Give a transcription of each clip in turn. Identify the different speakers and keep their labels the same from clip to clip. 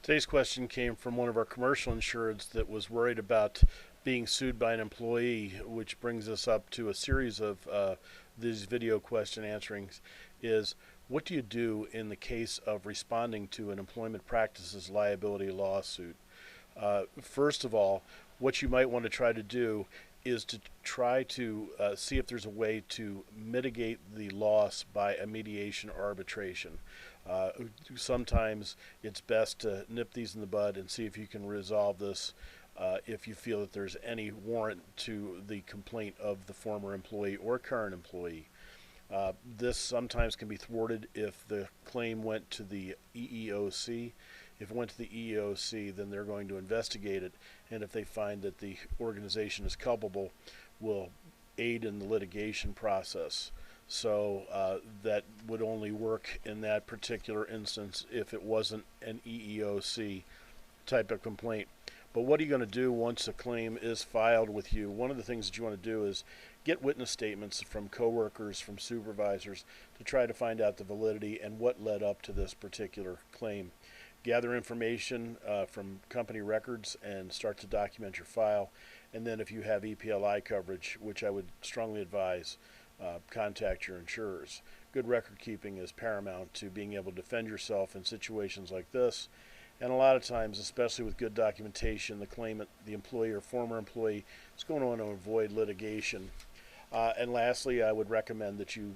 Speaker 1: Today's question came from one of our commercial insureds that was worried about being sued by an employee, which brings us up to a series of these video question answerings. Is what do you do in the case of responding to an employment practices liability lawsuit? First of all, what you might want to try to do is to try to see if there's a way to mitigate the loss by a mediation or arbitration. Uh, Sometimes it's best to nip these in the bud and see if you can resolve this if you feel that there's any warrant to the complaint of the former employee or current employee. This sometimes can be thwarted if the claim went to the EEOC. If it went to the EEOC, then they're going to investigate it, and if they find that the organization is culpable, will aid in the litigation process. So that would only work in that particular instance if it wasn't an EEOC type of complaint. But what are you going to do once a claim is filed with you? One of the things that you want to do is get witness statements from coworkers, from supervisors, to try to find out the validity and what led up to this particular claim. Gather information from company records and start to document your file. And then if you have EPLI coverage, which I would strongly advise, contact your insurers. Good record keeping is paramount to being able to defend yourself in situations like this. And a lot of times, especially with good documentation, the claimant, the employee or former employee, is going to want to avoid litigation. And lastly, I would recommend that you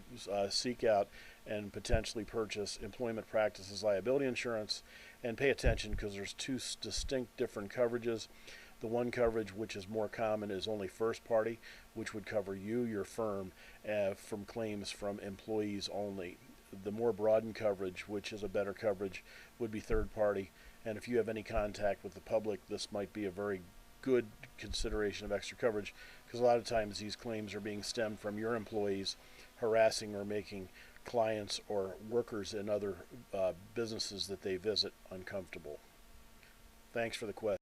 Speaker 1: seek out and potentially purchase employment practices liability insurance, and pay attention because there's two distinct different coverages. The one coverage, which is more common, is only first party, which would cover you, your firm, from claims from employees only. The more broadened coverage, which is a better coverage, would be third party. And if you have any contact with the public, this might be a very good consideration of extra coverage, because a lot of times these claims are being stemmed from your employees harassing or making clients or workers in other businesses that they visit uncomfortable. Thanks for the question.